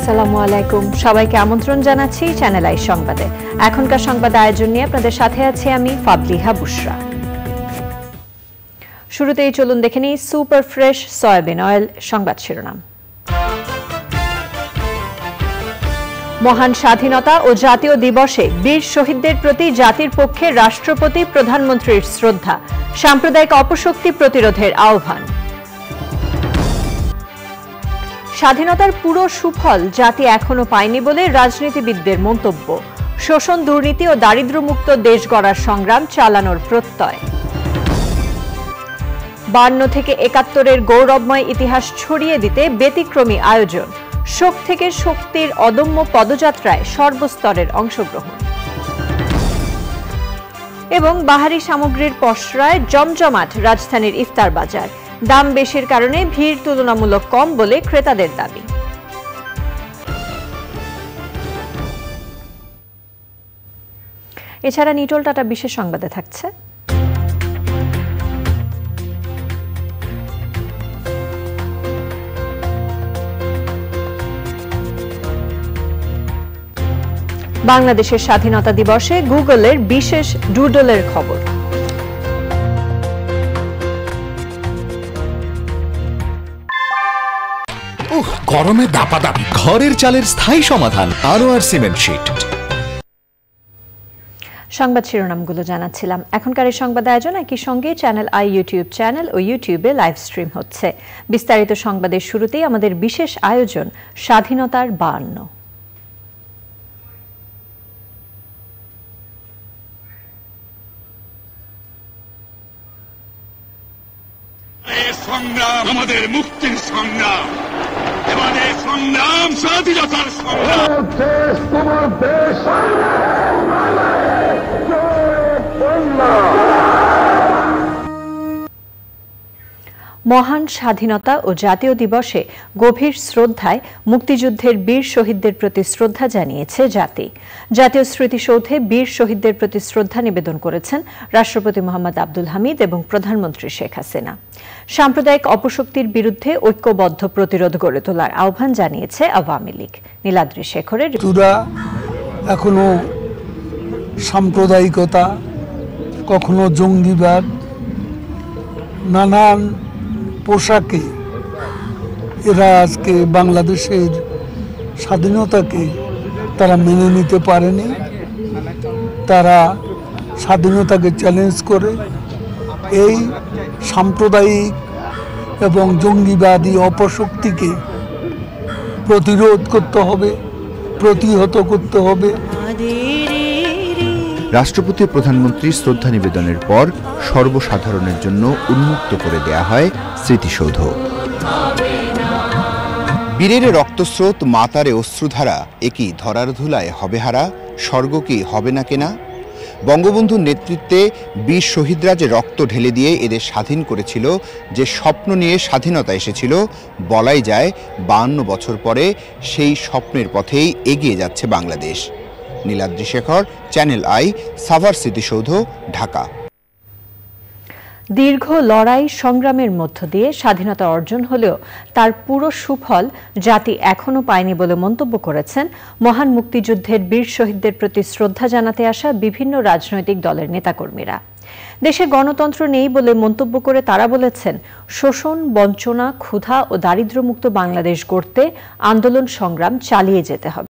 আসসালামু আলাইকুম, সবাইকে আমন্ত্রণ জানাচ্ছি চ্যানেল আই সংবাদে। এখনকার সংবাদ আয়োজন নিয়ে আপনাদের সাথে আছি আমি ফাবলিহা বুশরা। শুরুতেই চলুন দেখে নিই সুপার ফ্রেশ সয়াবিন অয়েল সংবাদ শিরোনাম। মহান স্বাধীনতা ও জাতীয় দিবসে বীর শহীদদের প্রতি জাতির পক্ষে রাষ্ট্রপতি প্রধানমন্ত্রীর শ্রদ্ধা, সাম্প্রদায়িক অপশক্তি প্রতিরোধের আহ্বান। স্বাধীনতার পুরো সুফল জাতি এখনো পায়নি বলে রাজনীতিবিদদের মন্তব্য, শোষণ দুর্নীতি ও দারিদ্র্যমুক্ত দেশ গড়ার সংগ্রাম চালানোর প্রত্যয়। 52 থেকে 71-এর গৌরবময় ইতিহাস ছড়িয়ে দিতে ব্যতিক্রমী আয়োজন, শোক থেকে শক্তির অদম্য পদযাত্রায় সর্বস্তরের অংশগ্রহণ। এবং বাহারি সামগ্রীর পসরায় জমজমাট রাজধানীর ইফতার বাজার, দাম বেশির কারণে ভিড় তুলনামূলক কম বলে ক্রেতাদের দাবি। এছাড়া নিটোল টাটা বিশেষ সংবাদে থাকছে বাংলাদেশের স্বাধীনতা দিবসে গুগলের বিশেষ ডুডলের খবর। গরমে দাপাদাপি, ঘরের চালের স্থায়ী সমাধান আনোয়ার সিমেন্ট শীট। সংবাদ শিরোনামগুলো জানাচ্ছিলাম। এখনকার এই সংবাদ আয়োজন একই সঙ্গে চ্যানেল আই ইউটিউব চ্যানেল ও ইউটিউবে লাইভ স্ট্রিম হচ্ছে। বিস্তারিত সংবাদের শুরুতেই আমাদের বিশেষ আয়োজন স্বাধীনতার 52। সংগ্রাম আমাদের মুক্তির সংগ্রাম, আমাদের সংগ্রাম স্বাধীনতার সংগ্রাম। দেশ তোমার দেশ, মহান স্বাধীনতা ও জাতীয় দিবসে গভীর শ্রদ্ধায় মুক্তিযুদ্ধের বীর শহীদদের প্রতি শ্রদ্ধা জানিয়েছে জাতি। জাতীয় স্মৃতিসৌধে বীর শহীদদের প্রতি শ্রদ্ধা নিবেদন করেছেন রাষ্ট্রপতি মোহাম্মদ আব্দুল হামিদ এবং প্রধানমন্ত্রী শেখ হাসিনা। সাম্প্রদায়িক অপশক্তির বিরুদ্ধে ঐক্যবদ্ধ প্রতিরোধ গড়ে তোলার আহ্বান জানিয়েছে আওয়ামী লীগ। নীলাদ্রি শেখরের এখনো সাম্প্রদায়িকতা, কখনো জঙ্গিবাদ, নানান পোশাকে এরা আজকে বাংলাদেশের স্বাধীনতাকে তারা মেনে নিতে পারেনি। তারা স্বাধীনতাকে চ্যালেঞ্জ করে এই সাম্প্রদায়িক এবং জঙ্গিবাদী অপশক্তিকে প্রতিরোধ করতে হবে, প্রতিহত করতে হবে। রাষ্ট্রপতি প্রধানমন্ত্রীর শ্রদ্ধা নিবেদনের পর সর্বসাধারণের জন্য উন্মুক্ত করে দেয়া হয় স্মৃতিসৌধ। বীরের রক্তস্রোত, মাতারে অশ্রুধারা, একই ধরার ধুলায় হবে হারা, স্বর্গ কি হবে না কেনা। বঙ্গবন্ধুর নেতৃত্বে বীর শহীদরা যে রক্ত ঢেলে দিয়ে এদের স্বাধীন করেছিল, যে স্বপ্ন নিয়ে স্বাধীনতা এসেছিল, বলাই যায় 52 বছর পরে সেই স্বপ্নের পথেই এগিয়ে যাচ্ছে বাংলাদেশ। নীলাদ্রি শেখর, চ্যানেল আই, সাভার স্মৃতিসৌধ, ঢাকা। দীর্ঘ লড়াই সংগ্রামের মধ্য দিয়ে স্বাধীনতা অর্জন হলেও তার পুরো সুফল জাতি এখনো পায়নি বলে মন্তব্য করেছেন মহান মুক্তিযুদ্ধের বীর শহীদদের প্রতি শ্রদ্ধা জানাতে আসা বিভিন্ন রাজনৈতিক দলের নেতাকর্মীরা। দেশে গণতন্ত্র নেই বলে মন্তব্য করে তারা বলেছেন, শোষণ, বঞ্চনা, ক্ষুধা ও দারিদ্র্যমুক্ত বাংলাদেশ গড়তে আন্দোলন সংগ্রাম চালিয়ে যেতে হবে।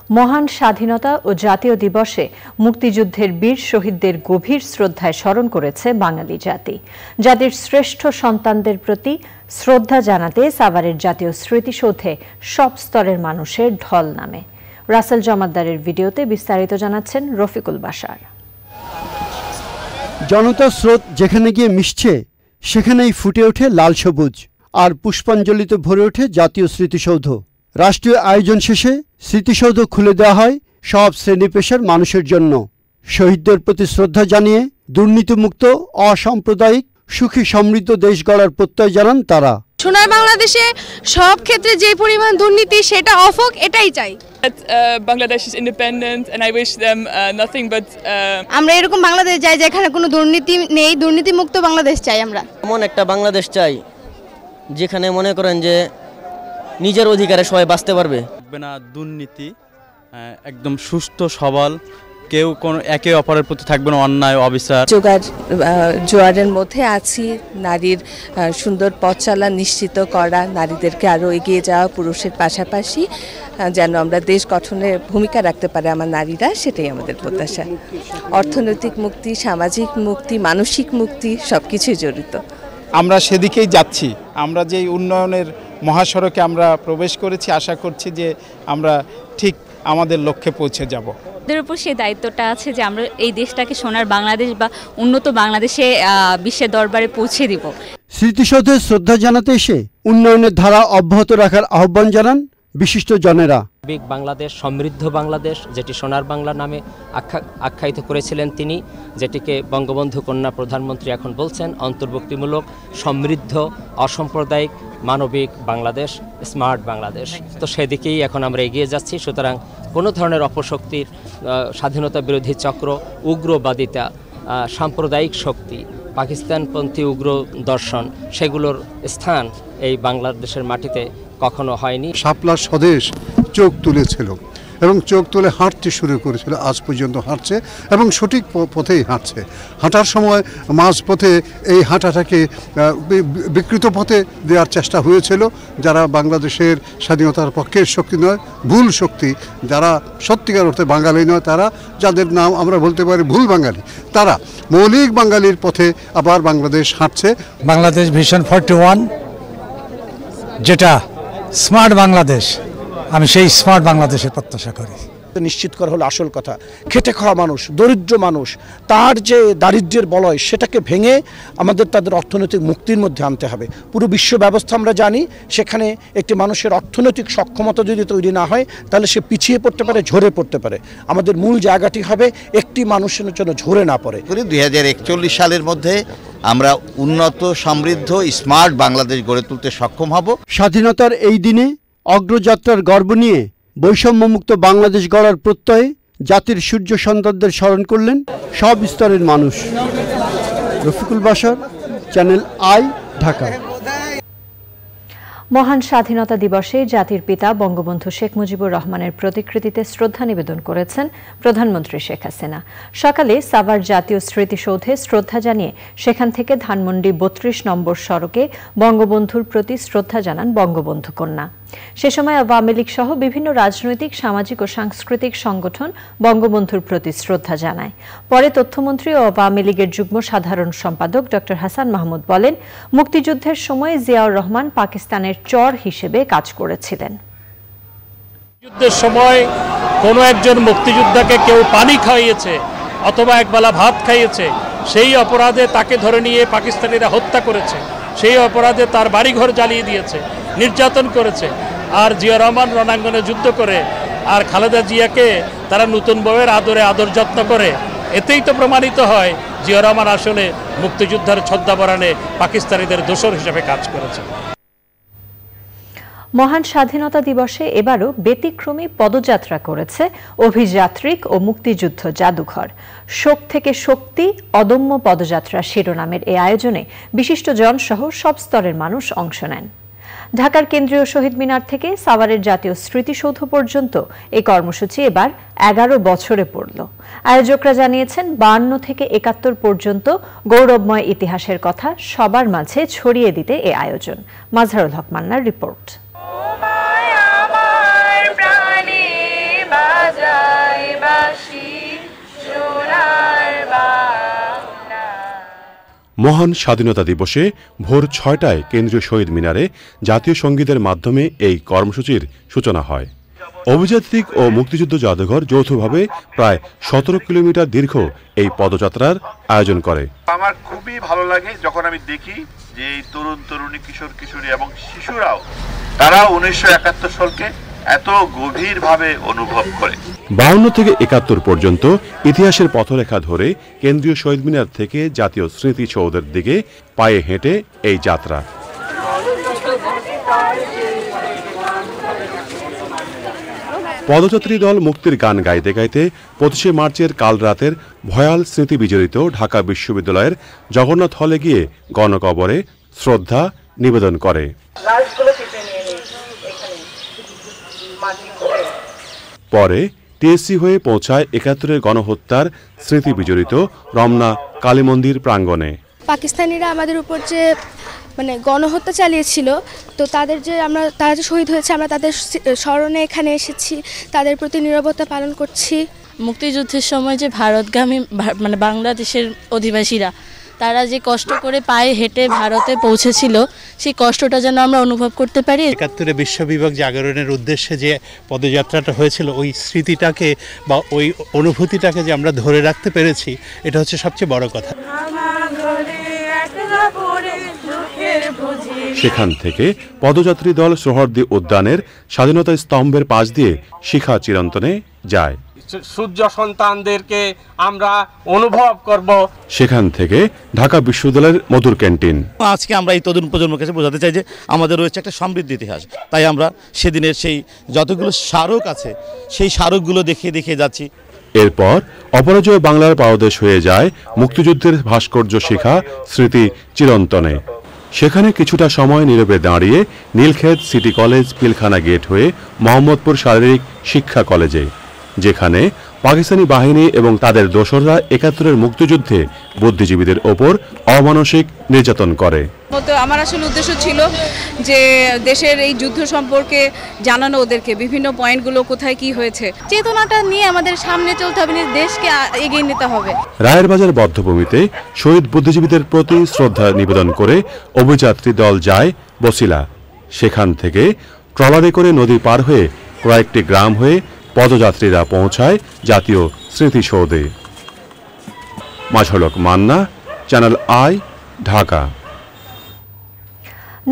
মহান স্বাধীনতা ও জাতীয় দিবসে মুক্তিযুদ্ধের বীর শহীদদের গভীর শ্রদ্ধায় স্মরণ করেছে বাঙালি জাতি। জাতির শ্রেষ্ঠ সন্তানদের প্রতি শ্রদ্ধা জানাতে সাভারের জাতীয় স্মৃতিসৌধে সব স্তরের মানুষের ঢল নামে। রাসেল জমাদ্দারের ভিডিওতে বিস্তারিত জানাচ্ছেন রফিকুল বাশার। জনতার স্রোত যেখানে গিয়ে মিশছে সেখানেই ফুটে ওঠে লাল সবুজ, আর পুষ্পাঞ্জলিতে ভরে ওঠে জাতীয় স্মৃতিসৌধ। রাষ্ট্রীয় আয়োজন শেষে স্মৃতিসৌধ খুলে দেওয়া হয় সব শ্রেণী পেশার মানুষের জন্য। শহীদদের প্রতি শ্রদ্ধা জানিয়ে দুর্নীতিমুক্ত অসাম্প্রদায়িক সুখী সমৃদ্ধ দেশ গড়ার প্রত্যয় জানান তারা। সোনার বাংলাদেশে সব ক্ষেত্রে যে পরিমাণ দুর্নীতি সেটা অফ হোক, এটাই চাই। Bangladesh is independent and I wish them nothing but আমরা এরকম বাংলাদেশ চাই যেখানে কোনো দুর্নীতি নেই, দুর্নীতিমুক্ত বাংলাদেশ চাই আমরা। এমন একটা বাংলাদেশ চাই যেখানে মনে করেন যে নিজের অধিকারে সবাই বাঁচতে পারবে না, দুর্নীতি একদম সুষ্ঠু সবল, কেউ কোনো একে অপরের প্রতি থাকবে না অন্যায় অবিচার। জোয়ারের মধ্যে আছি, নারীর সুন্দর পথ চলা নিশ্চিত করা, নারীদেরকে আরও এগিয়ে যাওয়া, পুরুষের পাশাপাশি যেন আমরা দেশ গঠনে ভূমিকা রাখতে পারে আমার নারীরা, সেটাই আমাদের প্রত্যাশা। অর্থনৈতিক মুক্তি, সামাজিক মুক্তি, মানসিক মুক্তি সবকিছুই জড়িত। আমরা সেদিকেই যাচ্ছি। আমরা যে উন্নয়নের মহাসড়কে আমরা প্রবেশ করেছি, আশা করছি যে আমরা ঠিক আমাদের লক্ষ্যে পৌঁছে যাব। আমাদের উপর সেই দায়িত্বটা আছে যে আমরা এই দেশটাকে সোনার বাংলাদেশ বা উন্নত বাংলাদেশে বিশ্বের দরবারে পৌঁছে দিব। স্মৃতিসৌধে শ্রদ্ধা জানাতে এসে উন্নয়নের ধারা অব্যাহত রাখার আহ্বান জানান বিশিষ্ট জনেরা। বাংলাদেশ, সমৃদ্ধ বাংলাদেশ, যেটি সোনার বাংলা নামে আখ্যায়িত করেছিলেন তিনি, যেটিকে বঙ্গবন্ধু কন্যা প্রধানমন্ত্রী এখন বলছেন অন্তর্ভুক্তিমূলক, সমৃদ্ধ, অসাম্প্রদায়িক, মানবিক বাংলাদেশ, স্মার্ট বাংলাদেশ। তো সেদিকেই এখন আমরা এগিয়ে যাচ্ছি। সুতরাং কোনো ধরনের অপশক্তির, স্বাধীনতা বিরোধী চক্র, উগ্রবাদিতা, সাম্প্রদায়িক শক্তি, পাকিস্তানপন্থী উগ্র দর্শন, সেগুলোর স্থান এই বাংলাদেশের মাটিতে কখনো হয়নি। শাপলার স্বদেশ চোখ তুলেছিল এবং চোখ তুলে হাঁটতে শুরু করেছিল, আজ পর্যন্ত হাঁটছে এবং সঠিক পথেই হাঁটছে। হাঁটার সময় মাঝপথে এই হাঁটাটাকে বিকৃত পথে দেওয়ার চেষ্টা হয়েছিল। যারা বাংলাদেশের স্বাধীনতার পক্ষের শক্তি নয়, ভুল শক্তি, যারা সত্যিকার অর্থে বাঙালি নয়, তারা, যাদের নাম আমরা বলতে পারি ভুল বাঙালি, তারা মৌলিক বাঙালির পথে আবার বাংলাদেশ হাঁটছে। বাংলাদেশ ভিশন 41 যেটা স্মার্ট বাংলাদেশ, আমি সেই স্মার্ট বাংলাদেশের প্রত্যাশা করি। নিশ্চিত করা হলো আসল কথা। খেটে খাওয়া মানুষ, দরিদ্র মানুষ, তার যে দারিদ্র্যের বলয় সেটাকে ভেঙে আমাদের তাদের অর্থনৈতিক মুক্তির মধ্যে আনতে হবে। পুরো বিশ্ব ব্যবস্থা আমরা জানি, সেখানে একটি মানুষের অর্থনৈতিক সক্ষমতা যদি তৈরি না হয় তাহলে সে পিছিয়ে পড়তে পারে, ঝরে পড়তে পারে। আমাদের মূল জায়গাটি হবে একটি মানুষের জন্য ঝরে না পড়ে। 2041 সালের মধ্যে আমরা উন্নত, সমৃদ্ধ, স্মার্ট বাংলাদেশ গড়ে তুলতে সক্ষম হব। স্বাধীনতার এই দিনে অগ্রযাত্রার গর্ব নিয়ে বৈষম্যমুক্ত বাংলাদেশ গড়ার প্রত্যয়ে জাতির সূর্য সন্তানদের স্মরণ করলেন সব স্তরের মানুষ। Rafiqul Bashar, channel I, Dhaka. মহান স্বাধীনতা দিবসে জাতির পিতা বঙ্গবন্ধু শেখ মুজিবুর রহমানের প্রতিকৃতিতে শ্রদ্ধা নিবেদন করেছেন প্রধানমন্ত্রী শেখ হাসিনা। সকালে সাভার জাতীয় স্মৃতিসৌধে শ্রদ্ধা জানিয়ে সেখান থেকে ধানমন্ডি 32 নম্বর সড়কে বঙ্গবন্ধুর প্রতি শ্রদ্ধা জানান বঙ্গবন্ধু কন্যা। সে সময় আওয়ামী লীগ সহ বিভিন্ন রাজনৈতিক, সামাজিক ও সাংস্কৃতিক সংগঠন বঙ্গবন্ধুর প্রতি শ্রদ্ধা জানায়। পরে তথ্যমন্ত্রী ও আওয়ামী লীগের যুগ্ম সাধারণ সম্পাদক ডক্টর হাসান মাহমুদ বলেন, মুক্তিযুদ্ধের সময় জিয়াউর রহমান পাকিস্তানের চর হিসেবে কাজ করেছিলেন। যুদ্ধের সময় কোনো একজন মুক্তিযোদ্ধাকে কেউ পানি খাইয়েছে অথবা একবেলা ভাত খাইয়েছে, সেই অপরাধে তাকে ধরে নিয়ে পাকিস্তানিরা হত্যা করেছে, সেই অপরাধে তার বাড়িঘর জ্বালিয়ে দিয়েছে, নির্যাতন করেছে। আর জিয়া রহমান রণাঙ্গনে যুদ্ধ করে আর খালেদা জিয়াকে তারা নতুন বউয়ের আদরে আদর যত্ন করে। এতেই তো প্রমাণিত হয় জিয়া রহমান আসলে মুক্তিযুদ্ধের ছদ্মাবরণে পাকিস্তানিদের দোসর হিসেবে কাজ করেছে। মহান স্বাধীনতা দিবসে এবারও ব্যতিক্রমী পদযাত্রা করেছে অভিযাত্রিক ও মুক্তিযুদ্ধ জাদুঘর। শোক থেকে শক্তি, অদম্য পদযাত্রা শিরোনামের এই আয়োজনে বিশিষ্টজন সহ সব স্তরের মানুষ অংশ নেন। ঢাকার কেন্দ্রীয় শহীদ মিনার থেকে সাভারের জাতীয় স্মৃতিসৌধ পর্যন্ত এই কর্মসূচি এবার 11 বছরে পড়ল। আয়োজকরা জানিয়েছেন 52 থেকে 71 পর্যন্ত গৌরবময় ইতিহাসের কথা সবার মাঝে ছড়িয়ে দিতে এই আয়োজন। মাজহারুল হক মান্নার রিপোর্ট। মহান স্বাধীনতা দিবসে ভোর ৬টায় কেন্দ্রীয় শহীদ মিনারে জাতীয় সঙ্গীতের মাধ্যমে এই কর্মসূচির সূচনা হয়। অভিযাত্রিক ও মুক্তিযুদ্ধ জাদুঘর যৌথভাবে প্রায় ১৭ কিলোমিটার দীর্ঘ এই পদযাত্রার আয়োজন করে। আমার খুবই ভালো লাগে যখন আমি দেখি যে এই তরুণ তরুণী, কিশোর কিশোরী এবং শিশুরাও তারা ১৯৭১ সালকে এত গভীরভাবে অনুভব করে। ৫২ থেকে ৭১ পর্যন্ত ইতিহাসের পথরেখা ধরে কেন্দ্রীয় শহীদ মিনার থেকে জাতীয় স্মৃতিসৌধের দিকে পায়ে হেঁটে এই যাত্রা। পদযাত্রী দল মুক্তির গান গাইতে গাইতে ২৫শে মার্চের কাল রাতের ভয়াল স্মৃতি বিজড়িত ঢাকা বিশ্ববিদ্যালয়ের জগন্নাথ হলে গিয়ে গণকবরে শ্রদ্ধা নিবেদন করে। পরে টিএসসি হয়ে পৌঁছায় ৭১-এর গণহত্যার স্মৃতি বিজড়িত রমনা কালী মন্দির প্রাঙ্গণে। পাকিস্তানিরা আমাদের উপর যে গণহত্যা চালিয়েছিল, তো তারা যে শহীদ হয়েছে, আমরা তাদের স্মরণে এখানে এসেছি, তাদের প্রতি নীরবতা পালন করছি। মুক্তিযুদ্ধের সময় যে ভারতগামী বাংলাদেশের অধিবাসীরা তারা যে কষ্ট করে পায়ে হেঁটে ভারতে পৌঁছেছিল, সেই কষ্টটা যেন আমরা অনুভব করতে পারি। ৭১-এ বিশ্ববিভাগ জাগরণের উদ্দেশ্যে যে পদযাত্রাটা হয়েছিল, ওই স্মৃতিটাকে বা ওই অনুভূতিটাকে যে আমরা ধরে রাখতে পেরেছি, এটা হচ্ছে সবচেয়ে বড় কথা। সেখান থেকে পদযাত্রী দল সোহরাওয়ার্দী উদ্যানের স্বাধীনতা স্তম্ভের পাশ দিয়ে শিখা চিরন্তনে যায়। সূর্য সন্তানদেরকে আমরা অনুভব করব। সেখান থেকে ঢাকা বিশ্ববিদ্যালয়ের মধুর ক্যান্টিন। আজকে আমরা এই তরুণ প্রজন্মের কাছে বোঝাতে চাই যে আমাদের রয়েছে একটা সমৃদ্ধ ইতিহাস, তাই আমরা সেদিনের সেই যতগুলো স্মারক আছে সেই স্মারকগুলো দেখিয়ে দেখিয়ে যাচ্ছি। এরপর অপরাজয় বাংলার পাদদেশ হয়ে যায় মুক্তিযুদ্ধের ভাস্কর্য শিখা স্মৃতি চিরন্তনে। সেখানে কিছুটা সময় নীরবে দাঁড়িয়ে Nilkhet city college Pilkhana gate হয়ে মোহাম্মদপুর শারীরিক শিক্ষা কলেজে, যেখানে পাকিস্তানি বাহিনী এবং তাদের দোসররা ৭১-এর মুক্তিযুদ্ধে বুদ্ধিজীবীদের ওপর অমানসিক নির্যাতন করে। আমার আসলে উদ্দেশ্য ছিল যে দেশের এই যুদ্ধ সম্পর্কে জানানো ওদেরকে, বিভিন্ন পয়েন্টগুলো কোথায় কি হয়েছে, চেতনাটা নিয়ে আমাদের সামনে চলতে হবে, দেশকে এগিয়ে নিতে হবে। রায়ের বাজার বধ্যভূমিতে শহীদ বুদ্ধিজীবীদের প্রতি শ্রদ্ধা নিবেদন করে অভিযাত্রী দল যায় বছিলা। সেখান থেকে ট্রলারে করে নদী পার হয়ে কয়েকটি গ্রাম হয়ে পদযাত্রীরা পৌঁছায় জাতীয় স্মৃতিসৌধে। মাঝলক মান্না, চ্যানেল আই, ঢাকা।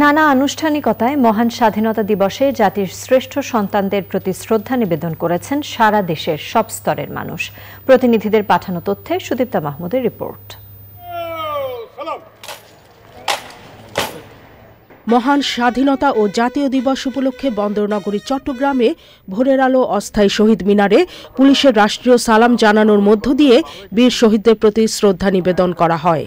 নানা আনুষ্ঠানিকতায় মহান স্বাধীনতা দিবসে জাতির শ্রেষ্ঠ সন্তানদের প্রতি শ্রদ্ধা নিবেদন করেছেন সারা দেশের সব স্তরের মানুষ। প্রতিনিধিদের পাঠানো তথ্যে সুদীপ্তা মাহমুদের রিপোর্ট। মহান স্বাধীনতা ও জাতীয় দিবস উপলক্ষে বন্দরনগরী চট্টগ্রামে ভোরের আলো অস্থায়ী শহীদ মিনারে পুলিশের রাষ্ট্রীয় সালাম জানানোর মধ্য দিয়ে বীর শহীদদের প্রতি শ্রদ্ধা নিবেদন করা হয়।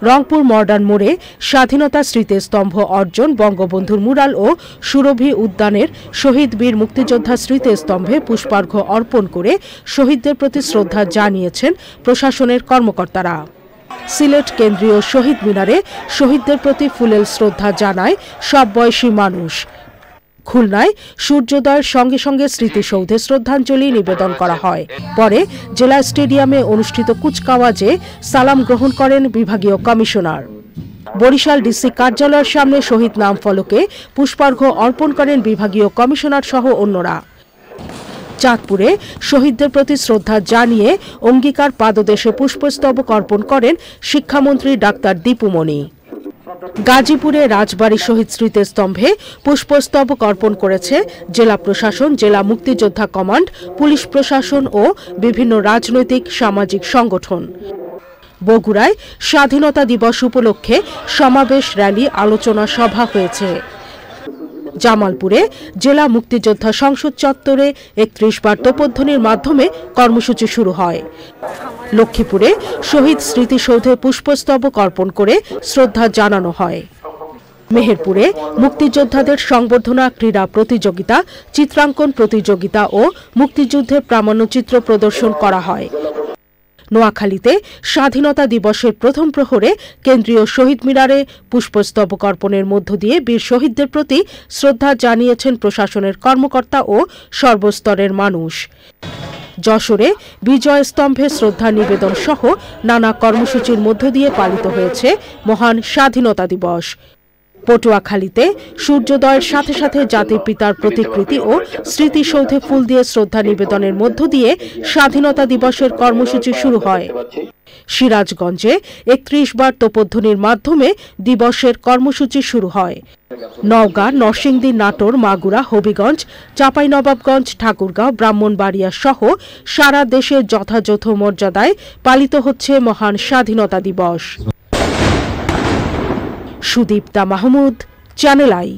রংপুর মডার্ন মোড়ে স্বাধীনতা স্মৃতিস্তম্ভ অর্জন বঙ্গবন্ধুর মুরাল ও সুরভি উদ্যানের শহীদ বীর মুক্তিযোদ্ধা স্মৃতিস্তম্ভে পুষ্পার্ঘ্য অর্পণ করে শহীদদের প্রতি শ্রদ্ধা জানিয়েছেন প্রশাসনের কর্মকর্তারা। সিলেট কেন্দ্রীয় শহীদ মিনারে শহীদদের প্রতি ফুলেল শ্রদ্ধা জানায় সব বয়সী মানুষ। খুলনায় সূর্যোদয়ের সঙ্গে সঙ্গে স্মৃতিসৌধে শ্রদ্ধাঞ্জলি নিবেদন করা হয়। পরে জেলা স্টেডিয়ামে অনুষ্ঠিত কুচকাওয়াজে সালাম গ্রহণ করেন বিভাগীয় কমিশনার। বরিশাল ডিসি কার্যালয়ের সামনে শহীদ নাম ফলকে পুষ্পার্ঘ্য অর্পণ করেন বিভাগীয় কমিশনার সহ অন্যরা। চাঁদপুরে শহীদদের প্রতি শ্রদ্ধা জানিয়ে অঙ্গীকার পাদদেশে পুষ্পস্তবক অর্পণ করেন শিক্ষামন্ত্রী ডাক্তার দীপুমণি। গাজীপুরে রাজবাড়ী শহীদ স্মৃতিস্তম্ভে পুষ্পস্তবক অর্পণ করেছে জেলা প্রশাসন, জেলা মুক্তিযোদ্ধা কমান্ড, পুলিশ প্রশাসন ও বিভিন্ন রাজনৈতিক সামাজিক সংগঠন। বগুড়ায় স্বাধীনতা দিবস উপলক্ষে সমাবেশ, র্যালি, আলোচনা সভা হয়েছে। জামালপুরে জেলা মুক্তিযোদ্ধা সংসদ চত্বরে ৩১ বার তোপধ্বনির মাধ্যমে কর্মসূচি শুরু হয়। লক্ষ্মীপুরে শহীদ স্মৃতিসৌধে পুষ্পস্তবক অর্পণ করে শ্রদ্ধা জানানো হয়। মেহেরপুরে মুক্তিযোদ্ধাদের সংবর্ধনা ক্রীড়া প্রতিযোগিতা, চিত্রাঙ্কন প্রতিযোগিতা ও মুক্তিযুদ্ধের প্রামাণ্যচিত্র প্রদর্শন করা হয়। নোয়াখালীতে স্বাধীনতা দিবসের প্রথম প্রহরে কেন্দ্রীয় শহীদ মিনারে পুষ্পস্তবক অর্পণের মধ্য দিয়ে বীর শহীদদের প্রতি শ্রদ্ধা জানিয়েছেন প্রশাসনের কর্মকর্তা ও সর্বস্তরের মানুষ। যশোরে বিজয় স্তম্ভে শ্রদ্ধা নিবেদন সহ নানা কর্মসূচির মধ্য দিয়ে পালিত হয়েছে মহান স্বাধীনতা দিবস। পটুয়াখালীতে সূর্যোদয়ের সাথে সাথে জাতির পিতার প্রতিকৃতি ও স্মৃতিসৌধে ফুল দিয়ে শ্রদ্ধা নিবেদনের মধ্য দিয়ে স্বাধীনতা দিবসের কর্মসূচি শুরু হয়। সিরাজগঞ্জে ৩১ বার তোপধ্বনির মাধ্যমে দিবসের কর্মসূচি শুরু হয়। নওগাঁ, নরসিংদী, নাটোর, মাগুরা, হবিগঞ্জ, চাঁপাইনবাবগঞ্জ, ঠাকুরগাঁও, ব্রাহ্মণবাড়িয়া সহ সারা দেশে যথাযথ মর্যাদায় পালিত হচ্ছে মহান স্বাধীনতা দিবস। Sudipta Mahmud, channel I.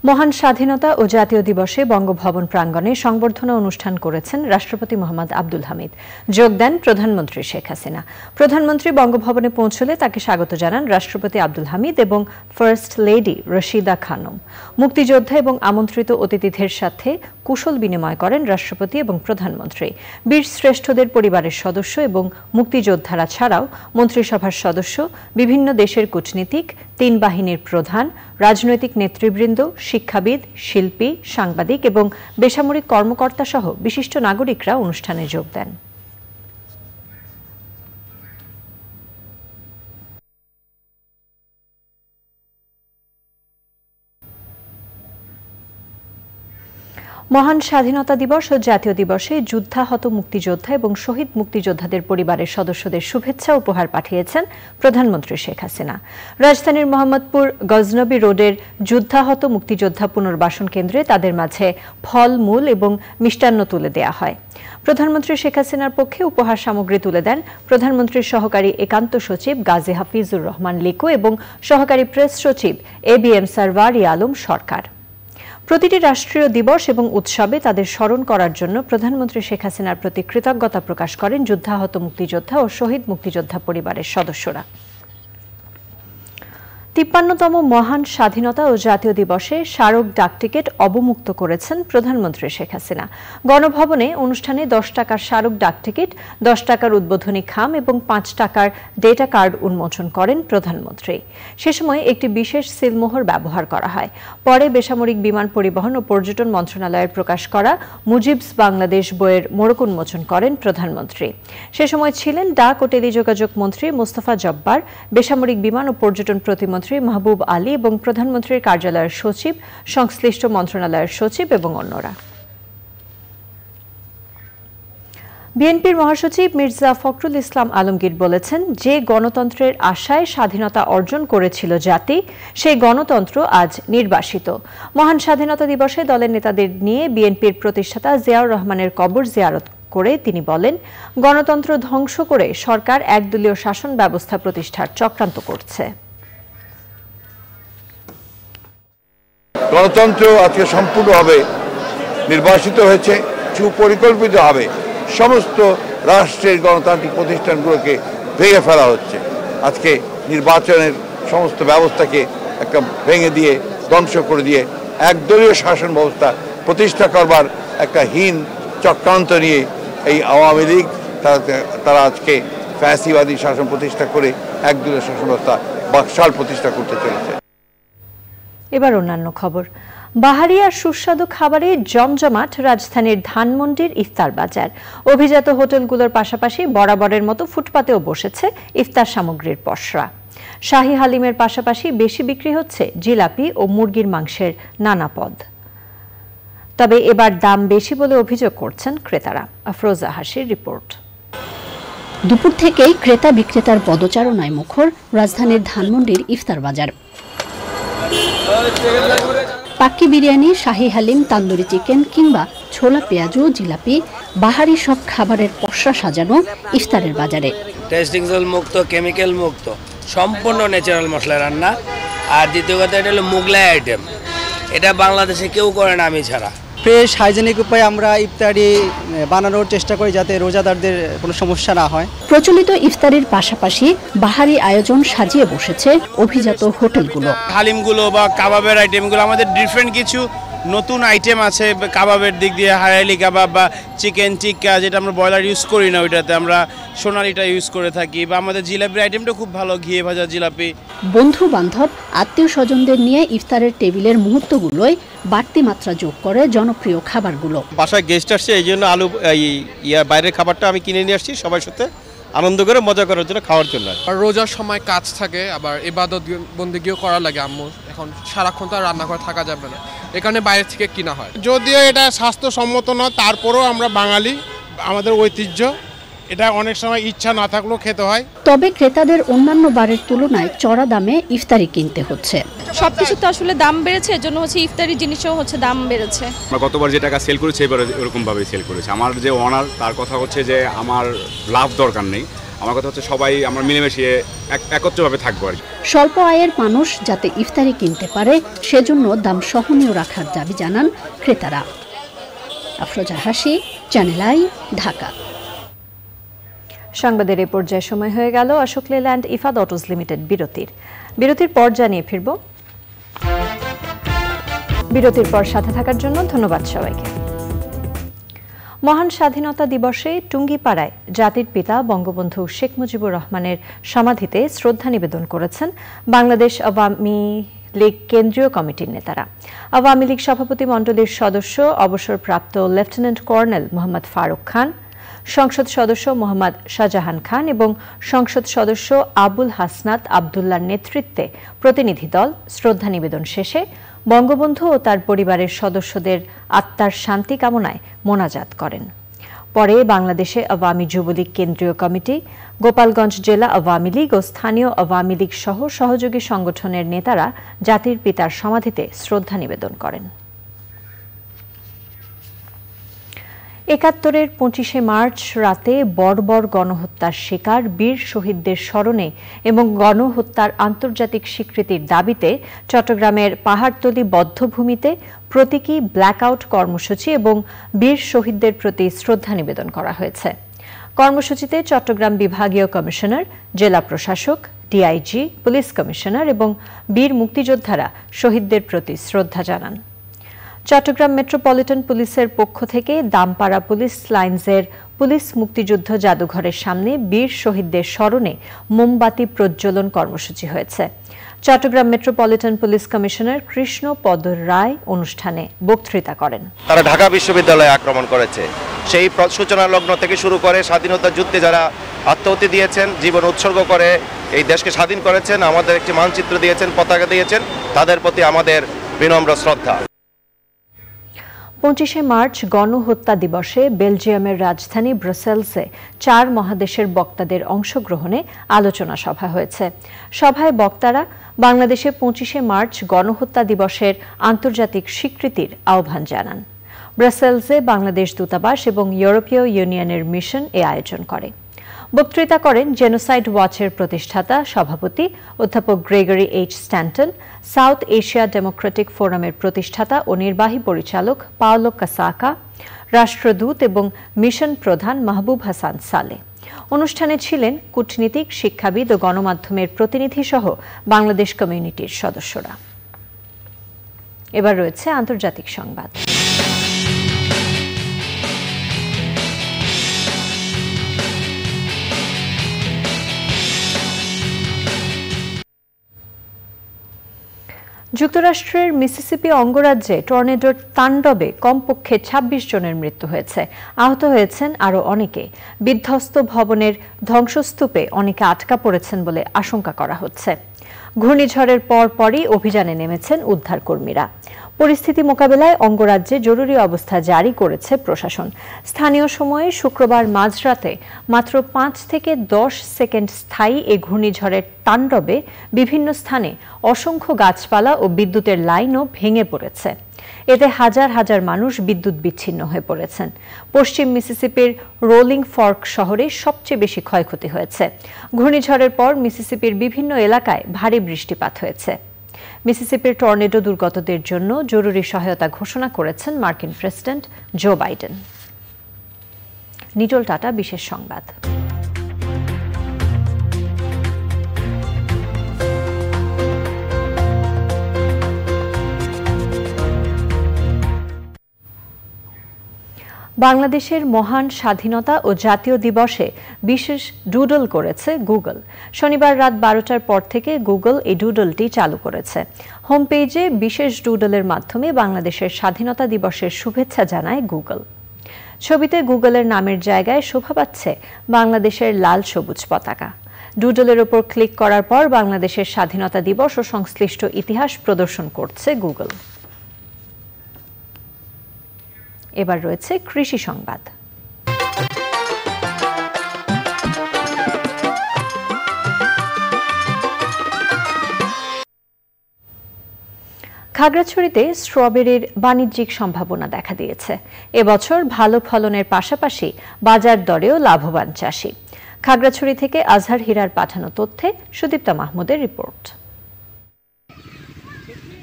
মহান স্বাধীনতা ও জাতীয় দিবসে বঙ্গভবন প্রাঙ্গণে সংবর্ধনা অনুষ্ঠান করেছেন রাষ্ট্রপতি মোহাম্মদ আব্দুল হামিদ। যোগ দেন প্রধানমন্ত্রী শেখ হাসিনা। প্রধানমন্ত্রী বঙ্গভবনে পৌঁছলে তাকে স্বাগত জানান রাষ্ট্রপতি আব্দুল হামিদ এবং ফার্স্ট লেডি রশিদা খানম। মুক্তিযোদ্ধা এবং আমন্ত্রিত অতিথিদের সাথে কুশল বিনিময় করেন রাষ্ট্রপতি এবং প্রধানমন্ত্রী। বীর শ্রেষ্ঠদের পরিবারের সদস্য এবং মুক্তিযোদ্ধারা ছাড়াও মন্ত্রিসভার সদস্য, বিভিন্ন দেশের কূটনীতিক, ৩ বাহিনীর প্রধান, রাজনৈতিক নেতৃবৃন্দ, শিক্ষাবিদ, শিল্পী, সাংবাদিক এবং বেসামরিক কর্মকর্তা সহ বিশিষ্ট নাগরিকরা অনুষ্ঠানে যোগ দেন। মহান স্বাধীনতা দিবস ও জাতীয় দিবসে যুদ্ধাহত মুক্তিযোদ্ধা এবং শহীদ মুক্তিযোদ্ধাদের পরিবারের সদস্যদের শুভেচ্ছা উপহার পাঠিয়েছেন প্রধানমন্ত্রী শেখ হাসিনা। রাজধানীর মোহাম্মদপুর গজনবী রোডের যুদ্ধাহত মুক্তিযোদ্ধা পুনর্বাসন কেন্দ্রে তাদের মাঝে ফল, মূল এবং মিষ্টান্ন তুলে দেয়া হয়। প্রধানমন্ত্রী শেখ হাসিনার পক্ষে উপহার সামগ্রী তুলে দেন প্রধানমন্ত্রীর সহকারী একান্ত সচিব গাজী হাফিজুর রহমান লিকু এবং সহকারী প্রেস সচিব ABM সারওয়ার আলম সরকার। প্রতিটি রাষ্ট্রীয় দিবস এবং উৎসবে তাদের স্মরণ করার জন্য প্রধানমন্ত্রী শেখ হাসিনার প্রতি কৃতজ্ঞতা প্রকাশ করেন যুদ্ধাহত মুক্তিযোদ্ধা ও শহীদ মুক্তিযোদ্ধা পরিবারের সদস্যরা। ৫৩তম মহান স্বাধীনতা ও জাতীয় দিবসে স্মারক ডাকটিকিট অবমুক্ত করেছেন প্রধানমন্ত্রী শেখ হাসিনা। গণভবনে অনুষ্ঠানে ১০ টাকার স্মারক ডাকটিকিট, ১০ টাকার উদ্বোধনী খাম এবং ৫ টাকার ডেটা কার্ড উন্মোচন করেন প্রধানমন্ত্রী। সে সময় একটি বিশেষ সিলমোহর ব্যবহার করা হয়। পরে বেসামরিক বিমান পরিবহন ও পর্যটন মন্ত্রণালয়ের প্রকাশ করা মুজিবস বাংলাদেশ বইয়ের মোড়ক উন্মোচন করেন প্রধানমন্ত্রী। সে সময় ছিলেন ডাক ও টেলিযোগাযোগ মন্ত্রী মোস্তফা জব্বার, বেসামরিক বিমান ও পর্যটন প্রতিমন্ত্রী মাহবুব আলী এবং প্রধানমন্ত্রীর কার্যালয়ের সচিব, সংশ্লিষ্ট মন্ত্রণালয়ের সচিব এবং অন্যরা। বিএনপির মহাসচিব মির্জা ফখরুল ইসলাম আলমগীর বলেছেন, যে গণতন্ত্রের আশায় স্বাধীনতা অর্জন করেছিল জাতি, সেই গণতন্ত্র আজ নির্বাসিত। মহান স্বাধীনতা দিবসে দলের নেতাদের নিয়ে বিএনপির প্রতিষ্ঠাতা জিয়াউর রহমানের কবর জিয়ারত করে তিনি বলেন, গণতন্ত্র ধ্বংস করে সরকার একদলীয় শাসন ব্যবস্থা প্রতিষ্ঠার চক্রান্ত করছে। গণতন্ত্র আজকে সম্পূর্ণভাবে নির্বাসিত হয়েছে, সুপরিকল্পিতভাবে সমস্ত রাষ্ট্রের গণতান্ত্রিক প্রতিষ্ঠানগুলোকে ভেঙে ফেলা হচ্ছে। আজকে নির্বাচনের সমস্ত ব্যবস্থাকে একটা ভেঙে দিয়ে, ধ্বংস করে দিয়ে একদলীয় শাসন ব্যবস্থা প্রতিষ্ঠা করবার একটা হীন চক্রান্ত নিয়ে এই আওয়ামী লীগ তারা আজকে ফ্যাসিবাদী শাসন প্রতিষ্ঠা করে একদলীয় শাসন ব্যবস্থা বাকশাল প্রতিষ্ঠা করতে চলেছে। এবার অন্যান্য খবর। বাহারিয়ার সুস্বাদু খাবারে জমজমাট রাজধানীর ধানমন্ডির ইফতার বাজার। অভিজাত হোটেলগুলোর পাশাপাশি বরাবরের মতো ফুটপাতেও বসেছে ইফতার সামগ্রীর পসরা। শাহী হালিমের পাশাপাশি বেশি বিক্রি হচ্ছে জিলাপি ও মুরগির মাংসের নানা পদ। তবে এবার দাম বেশি বলে অভিযোগ করছেন ক্রেতারা। আফরোজা হাসির রিপোর্ট। দুপুর থেকেই ক্রেতা বিক্রেতার পদচারণায় মুখর রাজধানীর ধানমন্ডির ইফতার বাজার। পাক্কি বিরিয়ানি, শাহী হালিম, তান্দুরি চিকেন কিংবা ছোলা পেঁয়াজু, জিলাপি, বাহারি সব খাবারের পসরা সাজানো ইফতারের বাজারে। টেস্টিং সল্ট মুক্ত, কেমিক্যাল মুক্ত, সম্পূর্ণ ন্যাচারাল মশলা রান্না। আর দ্বিতীয় কথা, এটা হলো মুগলাই আইটেম, এটা বাংলাদেশে কেউ করে না আমি ছাড়া। ফ্রেশ হাইজেনিক উপায়ে আমরা ইফতারি বানানোর চেষ্টা করি যাতে রোজাদারদের কোনো সমস্যা না হয়। প্রচলিত ইফতারির পাশাপাশি বাহারি আয়োজন সাজিয়ে বসেছে অভিজাত হোটেলগুলো। হালিমগুলো বা কাবাবের আইটেমগুলো আমাদের ডিফারেন্ট কিছু নতুন আইটেম আছে কাবাবের দিক দিয়ে, হারাইলি কাবাব বা চিকেন টিক্কা, যেটা আমরা ব্রয়লার ইউজ করি না, ওইটাতে আমরা সোনালিটা ইউজ করে থাকি। বা আমাদের জিলাপির আইটেমটা খুব ভালো, ঘিয়ে ভাজা জিলাপি। বন্ধু বান্ধব আত্মীয় স্বজনদের নিয়ে ইফতারের টেবিলের মুহূর্তগুলোয় বাড়তি মাত্রা যোগ করে জনপ্রিয় খাবারগুলো। বাসায় গেস্ট আসছে, এই জন্য আলু বাইরের খাবারটা আমি কিনে নিয়ে আসছি সবার সাথে আনন্দ করে মজা করার জন্য, খাওয়ার জন্য। আর রোজার সময় কাজ থাকে, আবার ইবাদত বন্দেগীও করা লাগে আম্মু, এখন সারাক্ষণ তো আর রান্নাঘরে থাকা যাবে না, এখানে বাইরে থেকে কিনা হয়। যদিও এটা স্বাস্থ্যসম্মত না, তারপরেও আমরা বাঙালি, আমাদের ঐতিহ্য, এটা অনেক সময় ইচ্ছা না থাকলেও খেতে হয়। তবে ক্রেতাদের অন্যান্য বারের তুলনায় চড়া দামে ইফতারি কিনতে হচ্ছে। সবকিছু তো আসলে দাম বেড়েছে, এর জন্য হচ্ছে ইফতারি জিনিসও হচ্ছে দাম বেড়েছে। আমরা গতবার যে টাকা সেল করেছি এবার এরকম ভাবে সেল করেছি। আমার যে ওনার, তার কথা হচ্ছে যে আমার লাভ দরকার নেই, আমার কথা হচ্ছে সবাই আমরা মিলেমিশে একত্রভাবে থাকবো আর কি। স্বল্প আয়ের মানুষ যাতে ইফতারি কিনতে পারে সেজন্য দাম সহনীয় রাখার দাবি জানান ক্রেতারা। আফরোজা হাসি, চ্যানেল আই, ঢাকা। সংবাদের এই পর্যায়ে সময় হয়ে গেল অশোক লেল্যান্ড ইফাদ অটোস লিমিটেড বিরতির পর জানিয়ে ফিরব। বিরতির পর সাথে থাকার জন্য ধন্যবাদ সবাইকে। মহান স্বাধীনতা দিবসে টুঙ্গিপাড়ায় জাতির পিতা বঙ্গবন্ধু শেখ মুজিবুর রহমানের সমাধিতে শ্রদ্ধা নিবেদন করেছেন বাংলাদেশ আওয়ামী লীগ কেন্দ্রীয় কমিটির নেতারা। আওয়ামী লীগ সভাপতি মণ্ডলীর সদস্য অবসরপ্রাপ্ত লেফটেন্যান্ট কর্নেল মোহাম্মদ ফারুক খান, সংসদ সদস্য মোহাম্মদ শাহজাহান খান এবং সংসদ সদস্য আবুল হাসনাত আবদুল্লার নেতৃত্বে প্রতিনিধি দল শ্রদ্ধা নিবেদন শেষে বঙ্গবন্ধু ও তার পরিবারের সদস্যদের আত্মার শান্তি কামনায় মোনাজাত করেন। পরে বাংলাদেশে আওয়ামী যুবলীগ কেন্দ্রীয় কমিটি, গোপালগঞ্জ জেলা আওয়ামী লীগ ও স্থানীয় আওয়ামী লীগ সহ সহযোগী সংগঠনের নেতারা জাতির পিতার সমাধিতে শ্রদ্ধা নিবেদন করেন। ৭১-এর ২৫শে মার্চ রাতে বর্বর গণহত্যার শিকার বীর শহীদদের স্মরণে এবং গণহত্যার আন্তর্জাতিক স্বীকৃতির দাবিতে চট্টগ্রামের পাহাড়তলী বধ্যভূমিতে প্রতীকী ব্ল্যাকআউট কর্মসূচি এবং বীর শহীদদের প্রতি শ্রদ্ধা নিবেদন করা হয়েছে। কর্মসূচিতে চট্টগ্রাম বিভাগীয় কমিশনার, জেলা প্রশাসক, ডিআইজি, পুলিশ কমিশনার এবং বীর মুক্তিযোদ্ধারা শহীদদের প্রতি শ্রদ্ধা জানান। চট্টগ্রাম মেট্রোপলিটন পুলিশের পক্ষ থেকে দামপাড়া পুলিশ লাইন্সের পুলিশ মুক্তিযুদ্ধ জাদুঘরের সামনে বীর শহীদদের স্মরণে মোমবাতি প্রজ্বলন কর্মসূচি হয়েছে। Chittagong metropolitan police commissioner Krishna Pada Roy অনুষ্ঠানে বক্তৃতা করেন। তারা ঢাকা বিশ্ববিদ্যালয়ে আক্রমণ করেছে। সেই সূচনা লগ্ন থেকে শুরু করে স্বাধীনতা যুদ্ধে যারা আত্মাহুতি দিয়েছেন, জীবন উৎসর্গ করে এই দেশকে স্বাধীন করেছেন, আমাদের একটি মানচিত্র দিয়েছেন, পতাকা দিয়েছেন, তাদের প্রতি আমাদের বিনম্র শ্রদ্ধা। ২৫শে মার্চ গণহত্যা দিবসে বেলজিয়ামের রাজধানী ব্রাসেলসে ৪ মহাদেশের বক্তাদের অংশগ্রহণে আলোচনা সভা হয়েছে। সভায় বক্তারা বাংলাদেশে ২৫শে মার্চ গণহত্যা দিবসের আন্তর্জাতিক স্বীকৃতির আহ্বান জানান। ব্রাসেলসে বাংলাদেশ দূতাবাস এবং ইউরোপীয় ইউনিয়নের মিশন এ আয়োজন করে। বক্তৃতা করেন জেনোসাইড ওয়াচের প্রতিষ্ঠাতা সভাপতি অধ্যাপক Gregory H Stanton, south Asia Democratic ফোরামের প্রতিষ্ঠাতা ও নির্বাহী পরিচালক পাওলো কাসাকা, রাষ্ট্রদূত এবং মিশন প্রধান মাহবুব হাসান সালে। অনুষ্ঠানে ছিলেন কূটনীতিক, শিক্ষাবিদ ও গণমাধ্যমের প্রতিনিধি সহ বাংলাদেশ কমিউনিটির সদস্যরা। এবার রয়েছে আন্তর্জাতিক সংবাদ। যুক্তরাষ্ট্রের মিসিসিপি অঙ্গরাজ্যে টর্নেডোর তাণ্ডবে কমপক্ষে ২৬ জনের মৃত্যু হয়েছে, আহত হয়েছেন আরও অনেকে। বিধ্বস্ত ভবনের ধ্বংসস্তূপে অনেকে আটকা পড়েছেন বলে আশঙ্কা করা হচ্ছে। ঘূর্ণিঝড়ের পরপরই অভিযানে নেমেছেন উদ্ধারকর্মীরা। পরিস্থিতি মোকাবেলায় অঙ্গরাজ্যে জরুরি অবস্থা জারি করেছে প্রশাসন। স্থানীয় সময়ে শুক্রবার মাঝরাতে মাত্র ৫ থেকে ১০ সেকেন্ড স্থায়ী এই ঘূর্ণিঝড়ের তাণ্ডবে বিভিন্ন স্থানে অসংখ্য গাছপালা ও বিদ্যুতের লাইনও ভেঙে পড়েছে। এতে হাজার হাজার মানুষ বিদ্যুৎ বিচ্ছিন্ন হয়ে পড়েছেন। পশ্চিম মিসিসিপির রোলিং ফর্ক শহরে সবচেয়ে বেশি ক্ষয়ক্ষতি হয়েছে। ঘূর্ণিঝড়ের পর মিসিসিপির বিভিন্ন এলাকায় ভারী বৃষ্টিপাত হয়েছে। মিসিসিপির টর্নেডো দুর্গতদের জন্য জরুরি সহায়তা ঘোষণা করেছেন মার্কিন প্রেসিডেন্ট জো বাইডেন। নিটোল টাটা বিশেষ সংবাদ। বাংলাদেশের মহান স্বাধীনতা ও জাতীয় দিবসে বিশেষ ডুডল করেছে গুগল। শনিবার রাত 12টার পর থেকে গুগল এই ডুডলটি চালু করেছে। হোম পেজে বিশেষ ডুডলের মাধ্যমে বাংলাদেশের স্বাধীনতা দিবসের শুভেচ্ছা জানায় গুগল। ছবিতে গুগলের নামের জায়গায় শোভা পাচ্ছে বাংলাদেশের লাল সবুজ পতাকা। ডুডলের ওপর ক্লিক করার পর বাংলাদেশের স্বাধীনতা দিবস ও সংশ্লিষ্ট ইতিহাস প্রদর্শন করছে গুগল। এবার রয়েছে কৃষি সংবাদ। খাগড়াছড়িতে স্ট্রবেরির বাণিজ্যিক সম্ভাবনা দেখা দিয়েছে। এবছর ভালো ফলনের পাশাপাশি বাজার দরেও লাভবান চাষি। খাগড়াছড়ি থেকে আজহার হীরার পাঠানো তথ্যে সুদীপ্তা মাহমুদের রিপোর্ট।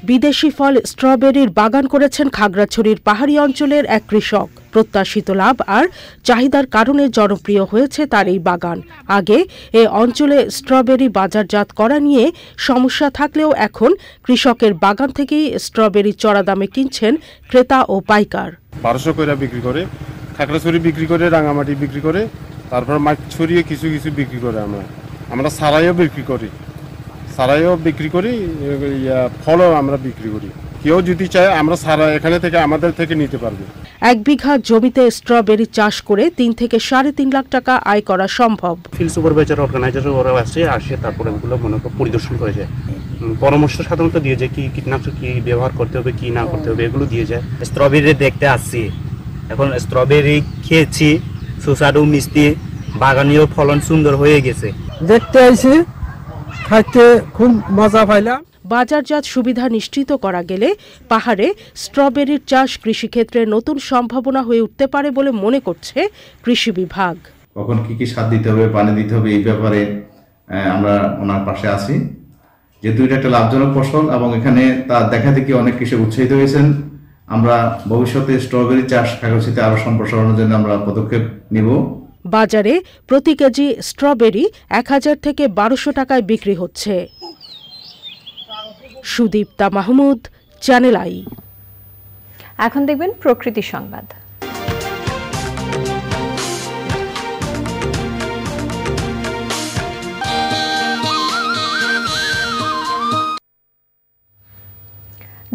বিদেশি ফল স্ট্রবেরির বাগান করেছেন খাগড়াছড়ির পাহাড়ি অঞ্চলের এক কৃষক। প্রত্যাশিত লাভ আর চাহিদার কারণে জনপ্রিয় হয়েছে তার এই বাগান। আগে এ অঞ্চলে স্ট্রবেরি বাজারজাত করা নিয়ে সমস্যা থাকলেও এখন কৃষকের বাগান থেকেই স্ট্রবেরি চড়া দামে কিনছেন ক্রেতা ও পাইকার। 1200 করে বিক্রি করে, খাগড়াছড়ি বিক্রি করে, রাঙামাটি বিক্রি করে, তারপর মাছ ছড়িয়ে কিছু কিছু বিক্রি করে। আমরা সারাইও বিক্রি করি, ফলও আমরা বিক্রি করি। কেউ যদি চায় আমরা সারা এখানে থেকে আমাদের থেকে নিতে পারবে। 1 বিঘা জমিতে স্ট্রবেরি চাষ করে 3 থেকে 3.5 লাখ টাকা আয় করা সম্ভব। ফিল্ড সুপারভাইজার অর্গানাইজার ওরা আসে তারপরে ওগুলো মনে করে পরিদর্শন করে যায়, পরামর্শ সাধারণত দিয়ে যায়, কি কীটনাশক কি ব্যবহার করতে হবে কি না করতে হবে এগুলো দিয়ে যায়। স্ট্রবেরি দেখতে আসছি, এখন স্ট্রবেরি খেয়েছি, সুস্বাদু মিষ্টি, বাগানীয় ফলন সুন্দর হয়ে গেছে। দেখতে আইছি, খাইতে খুব মজা পাইলাম। বাজারজাত সুবিধা নিশ্চিত করা গেলে পাহাড়ে স্ট্রবেরির চাষ কৃষিক্ষেত্রে নতুন সম্ভাবনা হয়ে উঠতে পারে বলে মনে করছে কৃষি বিভাগ। কখন কি সার দিতে হবে, পানি দিতে হবে, এই ব্যাপারে আমরা ওনার পাশে আছি। যেহেতু এটা একটা লাভজনক ফসল এবং এখানে তার দেখা দেখি অনেক কৃষক উৎসাহিত হয়েছেন, আমরা ভবিষ্যতে স্ট্রবেরি চাষ খাগড়াছড়িতে আরো সম্প্রসারণের জন্য আমরা পদক্ষেপ নিব। বাজারে প্রতি কেজি স্ট্রবেরি 1000 থেকে 1200 টাকায় বিক্রি হচ্ছে। Sudipta Mahmud, channel I. এখন দেখবেন প্রকৃতি সংবাদ।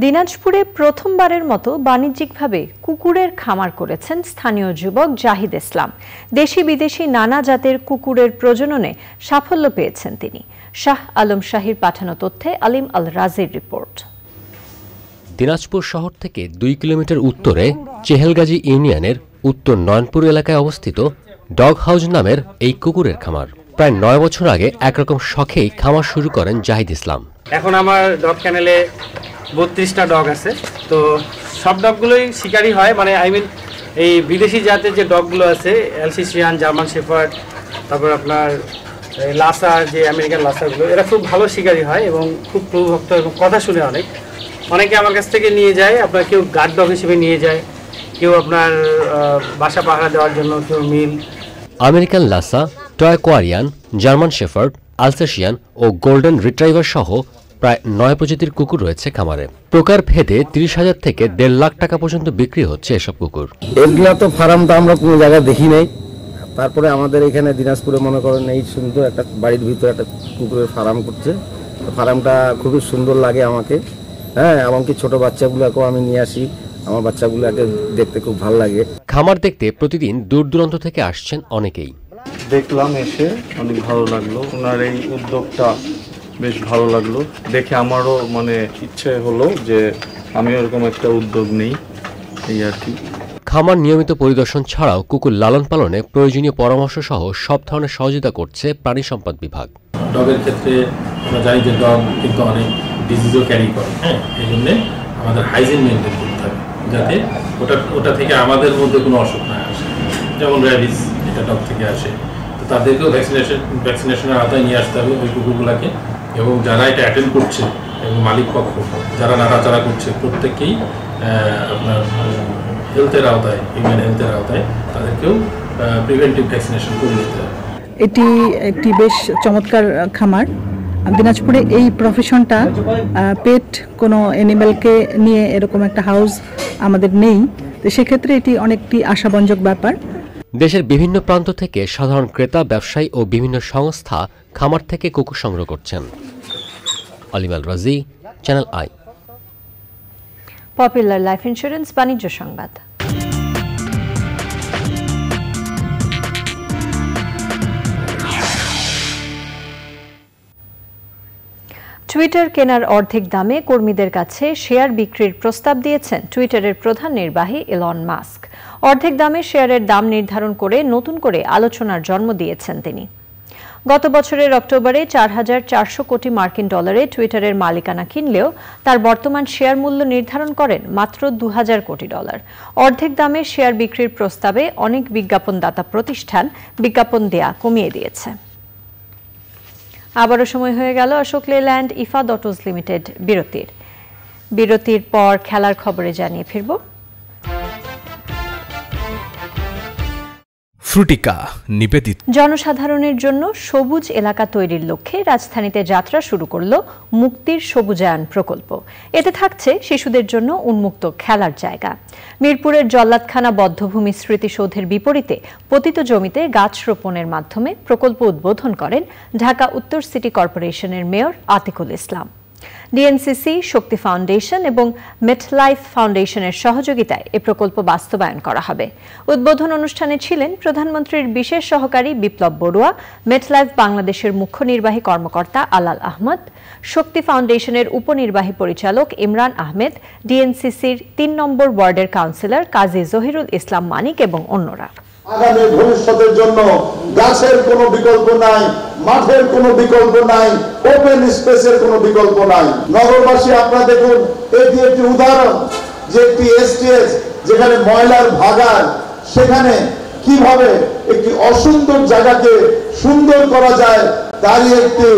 দিনাজপুরে প্রথমবারের মতো বাণিজ্যিকভাবে কুকুরের খামার করেছেন স্থানীয় যুবক জাহিদ ইসলাম। দেশি বিদেশি নানা জাতের কুকুরের প্রজননে সাফল্য পেয়েছেন তিনি। শাহ আলম শাহির পাঠানো তথ্যে আলিম আল রাজির রিপোর্ট। দিনাজপুর শহর থেকে 2 কিলোমিটার উত্তরে চেহেলগাজী ইউনিয়নের উত্তর নয়নপুর এলাকায় অবস্থিত ডগ হাউস নামের এই কুকুরের খামার। প্রায় 9 বছর আগে একরকম শখেই খামার শুরু করেন জাহিদ ইসলাম। এখন আমার ডগ ক্যানেলে 32টা ডগ আছে, তো সব ডগগুলোই শিকারি হয়, মানে এই বিদেশি জাতের যে ডগগুলো আছে, অ্যালসেশিয়ান, জার্মান শেফার্ড, তারপর আপনার লাসার, যে আমেরিকান লাসারগুলো, এরা খুব ভালো শিকারি হয় এবং খুব প্রভুভক্ত এবং কথা শুনে অনেকে আমার কাছ থেকে নিয়ে যায়। আপনার কেউ গার্ড ডগ হিসেবে নিয়ে যায়, কেউ আপনার বাসা পাহারা দেওয়ার জন্য, কেউ মিল। আমেরিকান লাসা, টয় কোয়ারিয়ান, জার্মান শেফার্ড, আলসেশিয়ান ও গোল্ডেন রিট্রাইভার সহ প্রায় 9 প্রজাতির কুকুর রয়েছে খামারে। প্রকার ভেদে 30,000 থেকে 1.5 লাখ টাকা পর্যন্ত বিক্রি হচ্ছে এসব কুকুর। এগুলা তো ফার্মটা আমরা কোনো জায়গায় দেখি নাই, তারপরে আমাদের এখানে দিনাজপুরে মনে করেন এই সুন্দর একটা বাড়ির ভিতরে একটা কুকুরের ফার্ম করছে। ফার্মটা খুবই সুন্দর লাগে আমাকে, হ্যাঁ, এমনকি ছোট বাচ্চাগুলোকেও আমি নিয়ে আসি, আমার বাচ্চাগুলোকে দেখতে খুব ভালো লাগে। খামার দেখতে প্রতিদিন দূর দূরান্ত থেকে আসছেন অনেকেই। দেখলাম, এসে অনেক ভালো লাগলো, ওনার এই উদ্যোগটা বেশ ভালো লাগলো দেখে। আমারও ইচ্ছে হলো যে আমি এরকম একটা উদ্যোগ নেই, এই আর কি। খামার নিয়মিত পরিদর্শন ছাড়াও কুকুর লালন পালনে প্রয়োজনীয় পরামর্শ সহ সব ধরনের সহযোগিতা করছে প্রাণী সম্পদ বিভাগ। ডগের ক্ষেত্রে আমরা জানি যে ডগ কিন্তু অনেক ডিজিজও ক্যারি করে, হ্যাঁ, এই জন্যে আমাদের হাইজিন মেনটেন করতে হবে যাতে ওটা থেকে আমাদের মধ্যে কোনো অসুখ না আসে। যেমন র্যাবিস, এটা ডগ থেকে আসে, তো তাদেরকেও ভ্যাকসিনেশনের আওতায় নিয়ে আসতে হবে ওই কুকুরগুলোকে। এবং যারা এটা অ্যাটেন্ড করছে এবং মালিক পক্ষ যারা নাড়াচাড়া করছে, প্রত্যেককেই আপনার হেলথের আওতায়, হিউম্যান হেলথের আওতায় তাদেরকেও প্রিভেন্টিভ ভ্যাকসিনেশন করে দিতে হবে। এটি একটি বেশ চমৎকার খামার। দিনাজপুরে এই প্রফেশনটা, পেট কোনো অ্যানিম্যালকে নিয়ে এরকম একটা হাউস আমাদের নেই। তো সেক্ষেত্রে এটি অনেকটি আশাব্যঞ্জক ব্যাপার। দেশের বিভিন্ন প্রান্ত থেকে সাধারণ ক্রেতা, ব্যবসায়ী ও বিভিন্ন সংস্থা খামার থেকে কুকুর সংগ্রহ করছেন। আলিমাল রাজি, channel I. Popular life insurance বাণিজ্য সংবাদ। টুইটার কেনার অর্ধেক দামে কর্মীদের কাছে শেয়ার বিক্রির প্রস্তাব দিয়েছেন টুইটারের প্রধান নির্বাহী ইলন মাস্ক। অর্ধেক দামে শেয়ারের দাম নির্ধারণ করে নতুন করে আলোচনার জন্ম দিয়েছেন তিনি। গত বছরের অক্টোবরে ৪,৪০০ কোটি মার্কিন ডলারে টুইটারের মালিকানা কিনলেও তার বর্তমান শেয়ার মূল্য নির্ধারণ করেন মাত্র ২,০০০ কোটি ডলার। অর্ধেক দামে শেয়ার বিক্রির প্রস্তাবে অনেক বিজ্ঞাপনদাতা প্রতিষ্ঠান বিজ্ঞাপন দেয়া কমিয়ে দিয়েছে। আবারও সময় হয়ে গেল অশোক লেল্যান্ড ইফাদ অটোজ লিমিটেড বিরতির পর খেলার খবরে জানিয়ে ফিরব। ফ্রুটিকা নিবেদিত। জনসাধারণের জন্য সবুজ এলাকা তৈরির লক্ষ্যে রাজধানীতে যাত্রা শুরু করল মুক্তির সবুজায়ন প্রকল্প। এতে থাকছে শিশুদের জন্য উন্মুক্ত খেলার জায়গা। মিরপুরের জল্লাদখানা বদ্ধভূমি স্মৃতিসৌধের বিপরীতে পতিত জমিতে গাছ রোপণের মাধ্যমে প্রকল্প উদ্বোধন করেন ঢাকা উত্তর সিটি কর্পোরেশনের মেয়র আতিকুল ইসলাম। ডিএনসিসি, শক্তি ফাউন্ডেশন এবং মেটলাইফ ফাউন্ডেশনের সহযোগিতায় এ প্রকল্প বাস্তবায়ন করা হবে। উদ্বোধন অনুষ্ঠানে ছিলেন প্রধানমন্ত্রীর বিশেষ সহকারী বিপ্লব বড়ুয়া, মেটলাইফ বাংলাদেশের মুখ্য নির্বাহী কর্মকর্তা আলাল আহমদ, শক্তি ফাউন্ডেশনের উপনির্বাহী পরিচালক ইমরান আহমেদ, ডিএনসিসির ৩ নম্বর ওয়ার্ডের কাউন্সিলর কাজী জহিরুল ইসলাম মানিক এবং অন্যরা। আগামী ভবিষ্যতের জন্য গাছের কোনো বিকল্প নাই, মাঠের কোনো বিকল্প নাই, ওপেন স্পেসের কোনো বিকল্প নাই। নগরবাসী আপনারা দেখুন, এটি একটি উদাহরণ যে একটি এসটিএস যেখানে ময়লার ভাগাড়, সেখানে কিভাবে একটি অসুন্দর জায়গাকে সুন্দর করা যায় তারই একটি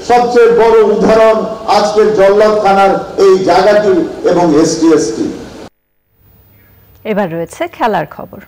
সবচেয়ে বড় উদাহরণ আজকের জল্লাদখানার এই জায়গাটি এবং এসটিএসটি। এবার রয়েছে খেলার খবর।